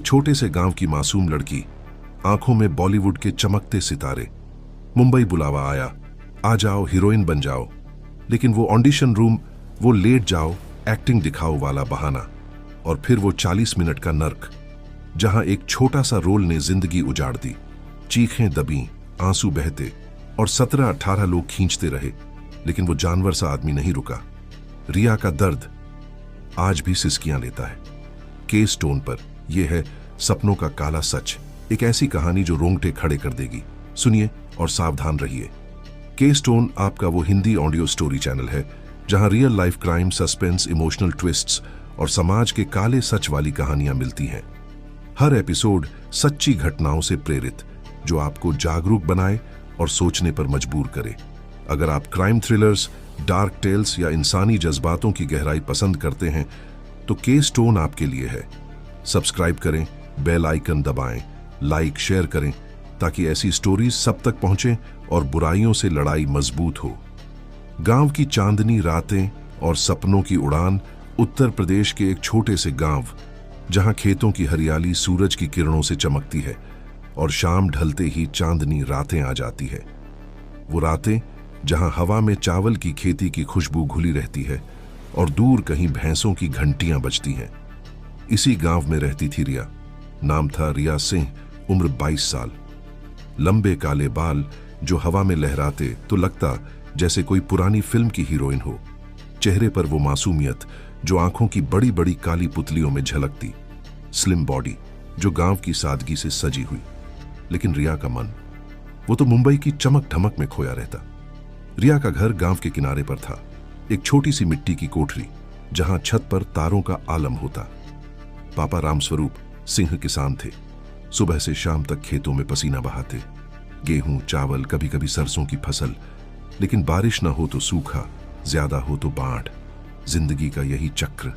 एक छोटे से गांव की मासूम लड़की, आंखों में बॉलीवुड के चमकते सितारे। मुंबई बुलावा आया, आ जाओ हीरोइन बन जाओ। लेकिन वो ऑडिशन रूम, वो लेट जाओ एक्टिंग दिखाओ वाला बहाना, और फिर वो 40 मिनट का नर्क, जहां एक छोटा सा रोल ने जिंदगी उजाड़ दी। चीखें दबी, आंसू बहते, और 17-18 लोग खींचते रहे, लेकिन वो जानवर सा आदमी नहीं रुका। रिया का दर्द आज भी सिसकियां लेता है। केस टोन पर यह है सपनों का काला सच, एक ऐसी कहानी जो रोंगटे खड़े कर देगी। सुनिए और सावधान रहिए। केस टोन आपका वो हिंदी ऑडियो स्टोरी चैनल है जहां real life crime, suspense, emotional twists और समाज के काले सच वाली कहानियां मिलती हैं। हर एपिसोड सच्ची घटनाओं से प्रेरित, जो आपको जागरूक बनाए और सोचने पर मजबूर करे। अगर आप क्राइम थ्रिलर्स, डार्क टेल्स या इंसानी जज्बातों की गहराई पसंद करते हैं तो केस टोन आपके लिए है। सब्सक्राइब करें, बेल आइकन दबाएं, लाइक शेयर करें, ताकि ऐसी स्टोरीज सब तक पहुंचें और बुराइयों से लड़ाई मजबूत हो। गांव की चांदनी रातें और सपनों की उड़ान। उत्तर प्रदेश के एक छोटे से गांव, जहां खेतों की हरियाली सूरज की किरणों से चमकती है और शाम ढलते ही चांदनी रातें आ जाती है। वो रातें जहां हवा में चावल की खेती की खुशबू घुली रहती है और दूर कहीं भैंसों की घंटियां बजती हैं। इसी गांव में रहती थी रिया। नाम था रिया सिंह, उम्र 22 साल। लंबे काले बाल जो हवा में लहराते तो लगता जैसे कोई पुरानी फिल्म की हीरोइन हो। चेहरे पर वो मासूमियत जो आंखों की बड़ी बड़ी काली पुतलियों में झलकती। स्लिम बॉडी जो गांव की सादगी से सजी हुई। लेकिन रिया का मन, वो तो मुंबई की चमक धमक में खोया रहता। रिया का घर गांव के किनारे पर था, एक छोटी सी मिट्टी की कोठरी जहां छत पर तारों का आलम होता। पापा रामस्वरूप सिंह किसान थे। सुबह से शाम तक खेतों में पसीना बहाते, गेहूं, चावल, कभी कभी सरसों की फसल। लेकिन बारिश न हो तो सूखा, ज्यादा हो तो बाढ़। जिंदगी का यही चक्र।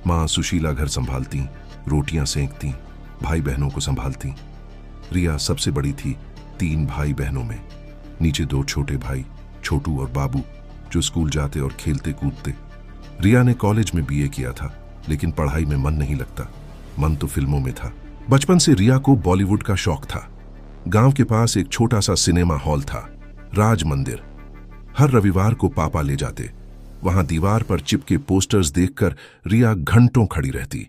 मां सुशीला घर संभालती, रोटियां सेंकती, भाई बहनों को संभालती। रिया सबसे बड़ी थी 3 भाई बहनों में। नीचे 2 छोटे भाई, छोटू और बाबू, जो स्कूल जाते और खेलते कूदते। रिया ने कॉलेज में बीए किया था, लेकिन पढ़ाई में मन नहीं लगता। मन तो फिल्मों में था। बचपन से रिया को बॉलीवुड का शौक था। गांव के पास एक छोटा सा सिनेमा हॉल था, राज मंदिर। हर रविवार को पापा ले जाते। वहां दीवार पर चिपके पोस्टर्स देखकर रिया घंटों खड़ी रहती।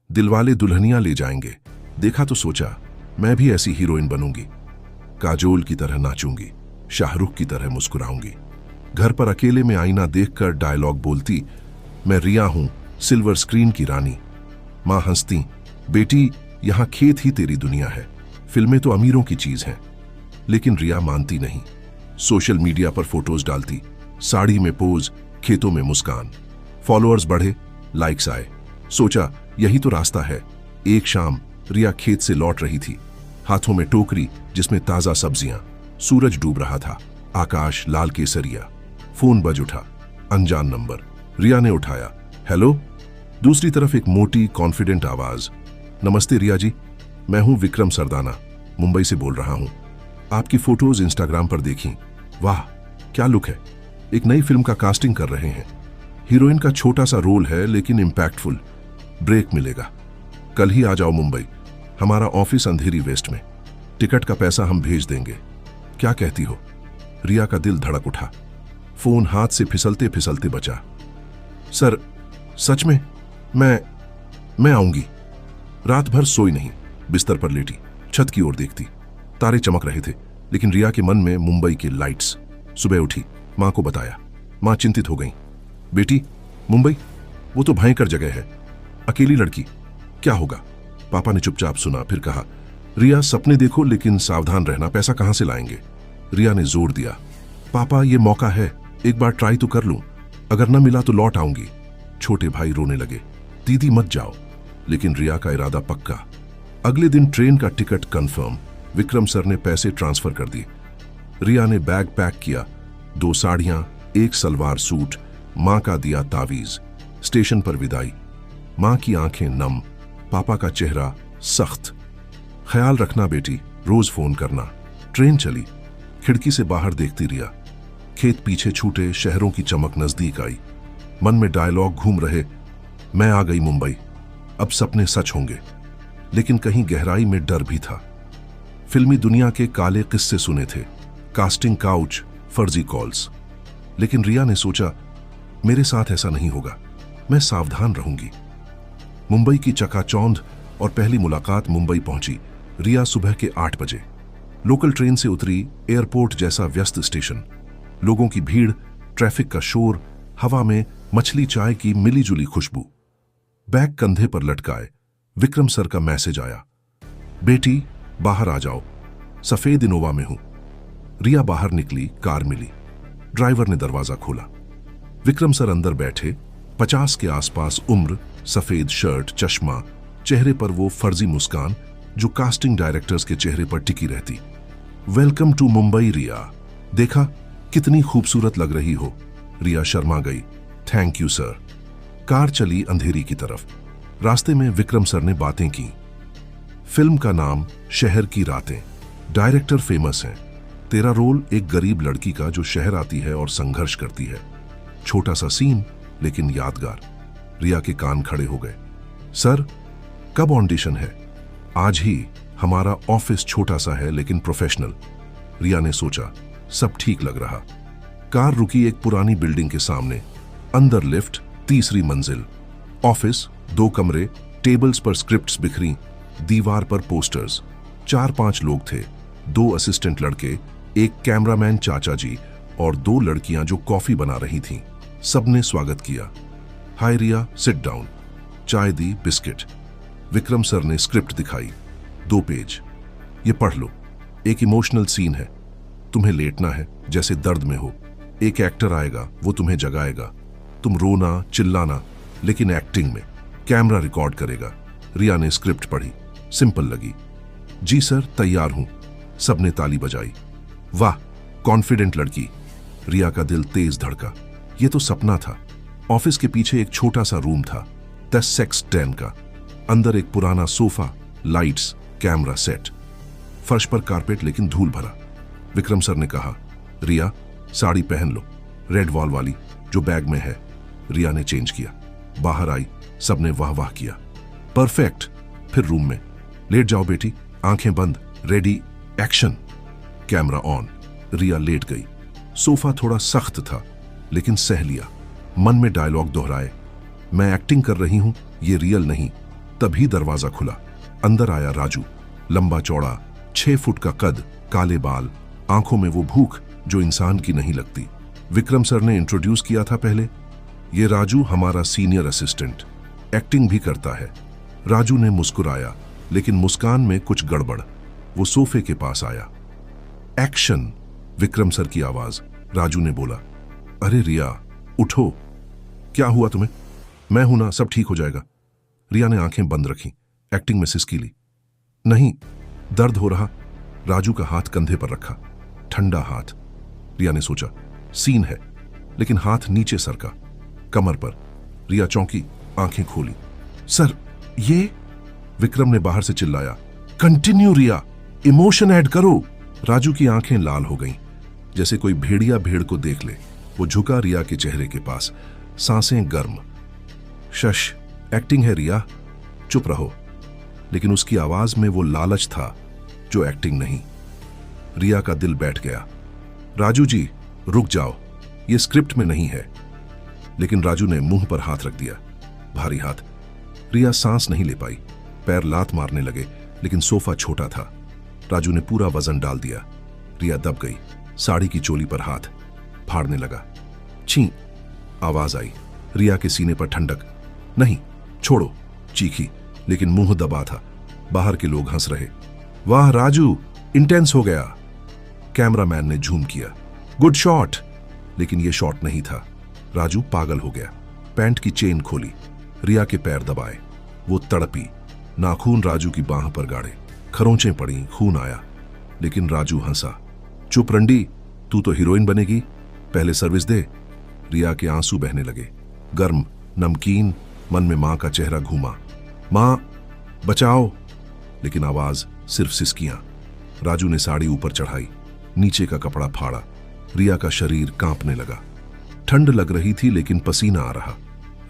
दिलवाले दुल्हनिया ले जाएंगे देखा तो सोचा मैं भी ऐसी हीरोइन बनूंगी। काजोल की तरह नाचूंगी, शाहरुख की तरह मुस्कुराऊंगी। घर पर अकेले में आईना देखकर डायलॉग बोलती, मैं रिया हूं, सिल्वर स्क्रीन की रानी। मां हंसती, बेटी यहां खेत ही तेरी दुनिया है, फिल्में तो अमीरों की चीज हैं। लेकिन रिया मानती नहीं। सोशल मीडिया पर फोटोज डालती, साड़ी में पोज, खेतों में मुस्कान। फॉलोअर्स बढ़े, लाइक्स आए। सोचा यही तो रास्ता है। एक शाम रिया खेत से लौट रही थी, हाथों में टोकरी जिसमें ताजा सब्जियां। सूरज डूब रहा था, आकाश लाल केसरिया। फोन बज उठा, अनजान नंबर। रिया ने उठाया, हेलो। दूसरी तरफ एक मोटी कॉन्फिडेंट आवाज, नमस्ते रिया जी, मैं हूं विक्रम सरदाना, मुंबई से बोल रहा हूं। आपकी फोटोज इंस्टाग्राम पर देखी। वाह क्या लुक है। एक नई फिल्म का कास्टिंग कर रहे हैं। हीरोइन का छोटा सा रोल है लेकिन इम्पैक्टफुल। ब्रेक मिलेगा। कल ही आ जाओ मुंबई, हमारा ऑफिस अंधेरी वेस्ट में। टिकट का पैसा हम भेज देंगे। क्या कहती हो? रिया का दिल धड़क उठा। फोन हाथ से फिसलते फिसलते बचा। सर सच में मैं आऊंगी। रात भर सोई नहीं, बिस्तर पर लेटी, छत की ओर देखती। तारे चमक रहे थे, लेकिन रिया के मन में मुंबई की लाइट्स। सुबह उठी, मां को बताया। मां चिंतित हो गई। बेटी, मुंबई वो तो भयंकर जगह है, अकेली लड़की, क्या होगा? पापा ने चुपचाप सुना, फिर कहा, रिया सपने देखो लेकिन सावधान रहना, पैसा कहां से लाएंगे? रिया ने जोर दिया, पापा ये मौका है, एक बार ट्राई तो कर लूं, अगर न मिला तो लौट आऊंगी। छोटे भाई रोने लगे, दीदी मत जाओ। लेकिन रिया का इरादा पक्का। अगले दिन ट्रेन का टिकट कंफर्म। विक्रम सर ने पैसे ट्रांसफर कर दिए। रिया ने बैग पैक किया, 2 साड़ियां, 1 सलवार सूट, मां का दिया तावीज। स्टेशन पर विदाई। मां की आंखें नम, पापा का चेहरा सख्त। ख्याल रखना बेटी, रोज फोन करना। ट्रेन चली। खिड़की से बाहर देखती रिया। खेत पीछे छूटे, शहरों की चमक नजदीक आई। मन में डायलॉग घूम रहे, मैं आ गई मुंबई, अब सपने सच होंगे। लेकिन कहीं गहराई में डर भी था। फिल्मी दुनिया के काले किस्से सुने थे, कास्टिंग काउच, फर्जी कॉल्स। लेकिन रिया ने सोचा, मेरे साथ ऐसा नहीं होगा, मैं सावधान रहूंगी। मुंबई की चकाचौंध और पहली मुलाकात मुंबई पहुंची। रिया सुबह के 8 बजे लोकल ट्रेन से उतरी। एयरपोर्ट जैसा व्यस्त स्टेशन, लोगों की भीड़, ट्रैफिक का शोर, हवा में मछली चाय की मिली-जुली खुशबू। बैग कंधे पर लटकाए विक्रम सर का मैसेज आया, बेटी बाहर आ जाओ, सफेद इनोवा में हूं। रिया बाहर निकली, कार मिली। ड्राइवर ने दरवाजा खोला। विक्रम सर अंदर बैठे, 50 के आसपास उम्र, सफेद शर्ट, चश्मा, चेहरे पर वो फर्जी मुस्कान जो कास्टिंग डायरेक्टर्स के चेहरे पर टिकी रहती। वेलकम टू मुंबई रिया, देखा कितनी खूबसूरत लग रही हो। रिया शर्मा गई। Thank you sir. कार चली अंधेरी की तरफ। रास्ते में विक्रम सर ने बातें की। फिल्म का नाम शहर की रातें, डायरेक्टर फेमस हैं। तेरा रोल एक गरीब लड़की का जो शहर आती है और संघर्ष करती है। छोटा सा सीन लेकिन यादगार। रिया के कान खड़े हो गए। सर, कब ऑडिशन है? आज ही। हमारा ऑफिस छोटा सा है लेकिन प्रोफेशनल। रिया ने सोचा, सब ठीक लग रहा। कार रुकी एक पुरानी बिल्डिंग के सामने। अंदर लिफ्ट, 3री मंजिल। ऑफिस, 2 कमरे, टेबल्स पर स्क्रिप्ट्स बिखरी, दीवार पर पोस्टर्स। 4-5 लोग थे, 2 असिस्टेंट लड़के, एक कैमरामैन चाचा जी और 2 लड़कियां जो कॉफी बना रही थीं। सबने स्वागत किया। हाय रिया, सिट डाउन। चाय दी, बिस्किट। विक्रम सर ने स्क्रिप्ट दिखाई। 2 पेज। ये पढ़ लो। एक इमोशनल सीन है, तुम्हें लेटना है जैसे दर्द में हो। एक एक्टर आएगा, वो तुम्हें जगाएगा। तुम रोना, चिल्लाना, लेकिन एक्टिंग में। कैमरा रिकॉर्ड करेगा। रिया ने स्क्रिप्ट पढ़ी, सिंपल लगी। जी सर, तैयार हूं। सबने ताली बजाई। वाह, कॉन्फिडेंट लड़की। रिया का दिल तेज धड़का। ये तो सपना था। ऑफिस के पीछे एक छोटा सा रूम था, 10x10 का। अंदर एक पुराना सोफा, लाइट्स, कैमरा सेट, फर्श पर कारपेट लेकिन धूल भरा। विक्रम सर ने कहा, रिया साड़ी पहन लो, रेड वॉल वाली जो बैग में है। रिया ने चेंज किया, बाहर आई। सबने वाह वाह किया। परफेक्ट। फिर रूम में। लेट जाओ बेटी, आंखें बंद, ready, action. Camera on. Riya लेट गई। सोफा थोड़ा सख्त था लेकिन सह लिया। मन में डायलॉग दोहराए, मैं एक्टिंग कर रही हूं, ये रियल नहीं। तभी दरवाजा खुला। अंदर आया राजू, लंबा चौड़ा, 6 फुट का कद, काले बाल, आंखों में वो भूख जो इंसान की नहीं लगती। विक्रम सर ने इंट्रोड्यूस किया था पहले, ये राजू हमारा सीनियर असिस्टेंट, एक्टिंग भी करता है। राजू ने मुस्कुराया, लेकिन मुस्कान में कुछ गड़बड़। वो सोफे के पास आया। एक्शन। विक्रम सर की आवाज। राजू ने बोला, अरे रिया उठो, क्या हुआ तुम्हें? मैं हूं ना, सब ठीक हो जाएगा। रिया ने आंखें बंद रखी, एक्टिंग में सिसकी ली। नहीं, दर्द हो रहा। राजू का हाथ कंधे पर रखा, ठंडा हाथ। रिया ने सोचा, सीन है, लेकिन हाथ नीचे सर का, कमर पर। रिया चौंकी, आंखें खोली। सर, ये? विक्रम ने बाहर से चिल्लाया, कंटिन्यू रिया, इमोशन ऐड करो। राजू की आंखें लाल हो गईं, जैसे कोई भेड़िया भेड़ को देख ले। वो झुका रिया के चेहरे के पास, सांसें गर्म। शश, एक्टिंग है रिया, चुप रहो। लेकिन उसकी आवाज में वो लालच था जो एक्टिंग नहीं। रिया का दिल बैठ गया। राजू जी रुक जाओ, ये स्क्रिप्ट में नहीं है। लेकिन राजू ने मुंह पर हाथ रख दिया, भारी हाथ। रिया सांस नहीं ले पाई, पैर लात मारने लगे, लेकिन सोफा छोटा था। राजू ने पूरा वजन डाल दिया। रिया दब गई, साड़ी की चोली पर हाथ फाड़ने लगा। छी, आवाज आई। रिया के सीने पर ठंडक। नहीं, छोड़ो, चीखी, लेकिन मुंह दबा था। बाहर के लोग हंस रहे। वाह राजू, इंटेंस हो गया। कैमरामैन ने झूम किया, गुड शॉट। लेकिन यह शॉट नहीं था। राजू पागल हो गया। पैंट की चेन खोली, रिया के पैर दबाए। वो तड़पी, नाखून राजू की बांह पर गाड़े, खरोंचें पड़ी, खून आया। लेकिन राजू हंसा। चुप रंडी, तू तो हीरोइन बनेगी, पहले सर्विस दे। रिया के आंसू बहने लगे, गर्म, नमकीन। मन में मां का चेहरा घूमा, मां बचाओ। लेकिन आवाज सिर्फ सिसकियां। राजू ने साड़ी ऊपर चढ़ाई, नीचे का कपड़ा फाड़ा। रिया का शरीर कांपने लगा। ठंड लग रही थी लेकिन पसीना आ रहा।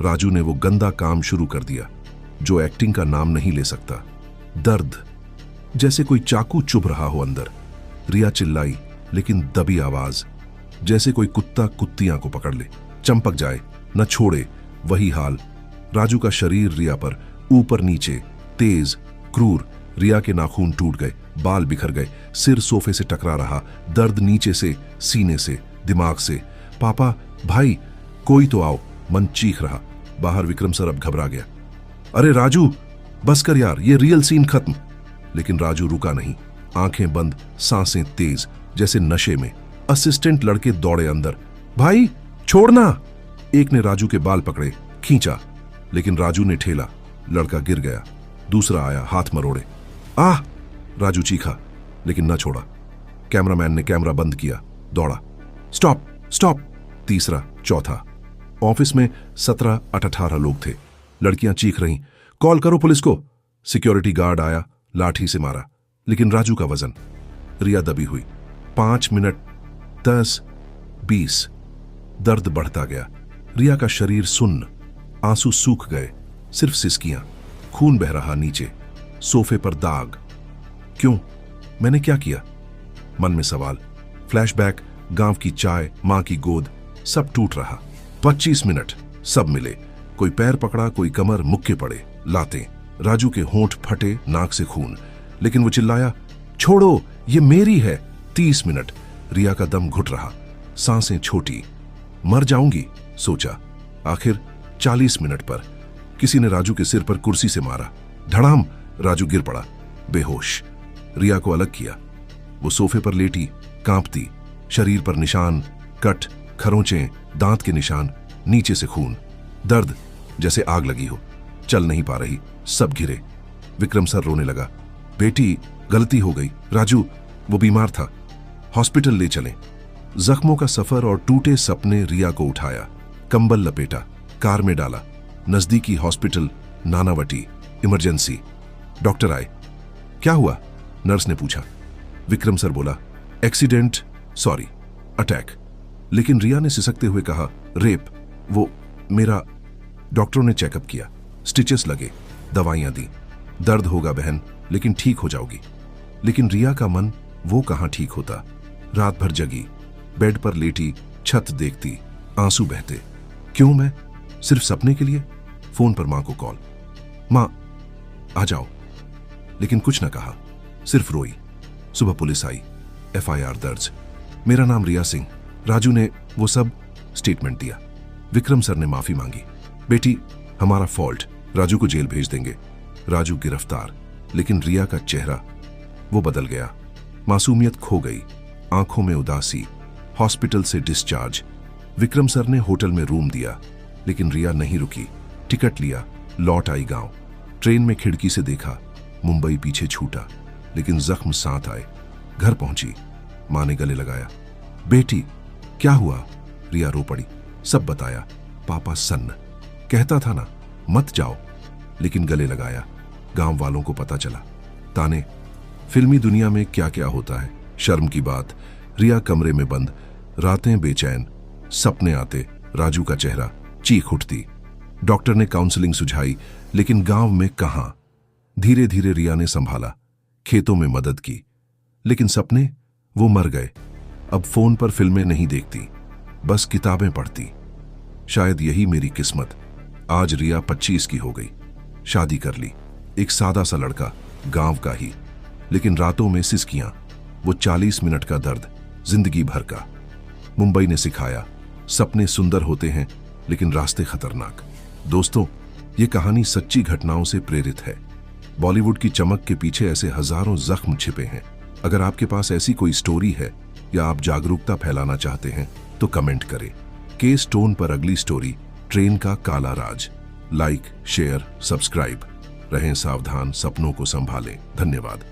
राजू ने वो गंदा काम शुरू कर दिया जो एक्टिंग का नाम नहीं ले सकता। दर्द, जैसे कोई चाकू चुभ रहा हो अंदर। रिया चिल्लाई, लेकिन दबी आवाज, जैसे कोई कुत्ता कुत्तियां को पकड़ ले, चंपक जाए न छोड़े। वही हाल। राजू का शरीर रिया पर, ऊपर नीचे, तेज, क्रूर। रिया के नाखून टूट गए, बाल बिखर गए, सिर सोफे से टकरा रहा, दर्द नीचे से, सीने से, दिमाग से। पापा, भाई, कोई तो आओ, मन चीख रहा। बाहर विक्रम सर अब घबरा गया। अरे राजू, बस कर यार, ये रियल सीन खत्म। लेकिन राजू रुका नहीं, आंखें बंद, सांसें तेज, जैसे नशे में। असिस्टेंट लड़के दौड़े अंदर। भाई छोड़ना! एक ने राजू के बाल पकड़े, खींचा, लेकिन राजू ने ठेला, लड़का गिर गया। दूसरा आया, हाथ मरोड़े। आह! राजू चीखा, लेकिन न छोड़ा। कैमरामैन ने कैमरा बंद किया, दौड़ा। Stop stop! तीसरा, चौथा। ऑफिस में 17-18 लोग थे। लड़कियां चीख रहीं, कॉल करो पुलिस को। सिक्योरिटी गार्ड आया, लाठी से मारा, लेकिन राजू का वजन। रिया दबी हुई। 5 मिनट, 10, 20। दर्द बढ़ता गया। रिया का शरीर सुन्न, आंसू सूख गए, सिर्फ सिसकियां, खून बह रहा नीचे। सोफे पर दाग। क्यों? मैंने क्या किया? मन में सवाल। फ्लैशबैक, गांव की चाय, मां की गोद, सब टूट रहा। 25 मिनट, सब मिले। कोई पैर पकड़ा, कोई कमर, मुक्के पड़े, लाते। राजू के होंठ फटे, नाक से खून, लेकिन वो चिल्लाया, छोड़ो, ये मेरी है। 30 मिनट, रिया का दम घुट रहा, सांसें छोटी। मर जाऊंगी, सोचा। आखिर 40 मिनट पर किसी ने राजू के सिर पर कुर्सी से मारा। धड़ाम! राजू गिर पड़ा, बेहोश। रिया को अलग किया। वो सोफे पर लेटी, कांपती, शरीर पर निशान, कट, खरोंचें, दांत के निशान, नीचे से खून। दर्द जैसे आग लगी हो, चल नहीं पा रही, सब घिरे। विक्रम सर रोने लगा। बेटी, गलती हो गई। राजू, वो बीमार था, हॉस्पिटल ले चलें। जख्मों का सफर और टूटे सपने। रिया को उठाया, कंबल लपेटा, कार में डाला। नजदीकी हॉस्पिटल, नानावटी, इमरजेंसी। डॉक्टर आए। क्या हुआ? नर्स ने पूछा। विक्रम सर बोला, एक्सीडेंट, सॉरी, अटैक। लेकिन रिया ने सिसकते हुए कहा, रेप। वो मेरा। डॉक्टरों ने चेकअप किया, स्टिचेस लगे, दवाइयां दी। दर्द होगा बहन, लेकिन ठीक हो जाओगी। लेकिन रिया का मन, वो कहां ठीक होता। रात भर जगी, बेड पर लेटी, छत देखती, आंसू बहते। क्यों मैं? सिर्फ सपने के लिए? फोन पर मां को कॉल। मां, आ जाओ। लेकिन कुछ न कहा, सिर्फ रोई। सुबह पुलिस आई, FIR दर्ज। मेरा नाम रिया सिंह। राजू ने वो सब स्टेटमेंट दिया। विक्रम सर ने माफी मांगी। बेटी, हमारा फॉल्ट, राजू को जेल भेज देंगे। राजू गिरफ्तार, लेकिन रिया का चेहरा, वो बदल गया। मासूमियत खो गई, आंखों में उदासी। हॉस्पिटल से डिस्चार्ज। विक्रम सर ने होटल में रूम दिया, लेकिन रिया नहीं रुकी। टिकट लिया, लौट आई गांव। ट्रेन में खिड़की से देखा, मुंबई पीछे छूटा, लेकिन जख्म साथ आए। घर पहुंची, मां ने गले लगाया। बेटी, क्या हुआ? रिया रो पड़ी। सब बताया। पापा सन्न, कहता था ना मत जाओ, लेकिन गले लगाया। गांव वालों को पता चला, ताने। फिल्मी दुनिया में क्या क्या होता है। शर्म की बात। रिया कमरे में बंद, रातें बेचैन, सपने आते, राजू का चेहरा, चीख उठती। डॉक्टर ने काउंसलिंग सुझाई, लेकिन गांव में कहां। धीरे धीरे रिया ने संभाला, खेतों में मदद की, लेकिन सपने, वो मर गए। अब फोन पर फिल्में नहीं देखती, बस किताबें पढ़ती। शायद यही मेरी किस्मत। आज रिया 25 की हो गई, शादी कर ली, एक सादा सा लड़का, गांव का ही, लेकिन रातों में सिसकियां, वो 40 मिनट का दर्द, जिंदगी भर का। मुंबई ने सिखाया, सपने सुंदर होते हैं, लेकिन रास्ते खतरनाक। दोस्तों, ये कहानी सच्ची घटनाओं से प्रेरित है। बॉलीवुड की चमक के पीछे ऐसे हजारों जख्म छिपे हैं। अगर आपके पास ऐसी कोई स्टोरी है या आप जागरूकता फैलाना चाहते हैं तो कमेंट करें। केस टोन पर अगली स्टोरी, ट्रेन का काला राज। Like, share, subscribe. रहें सावधान, सपनों को संभालें। धन्यवाद।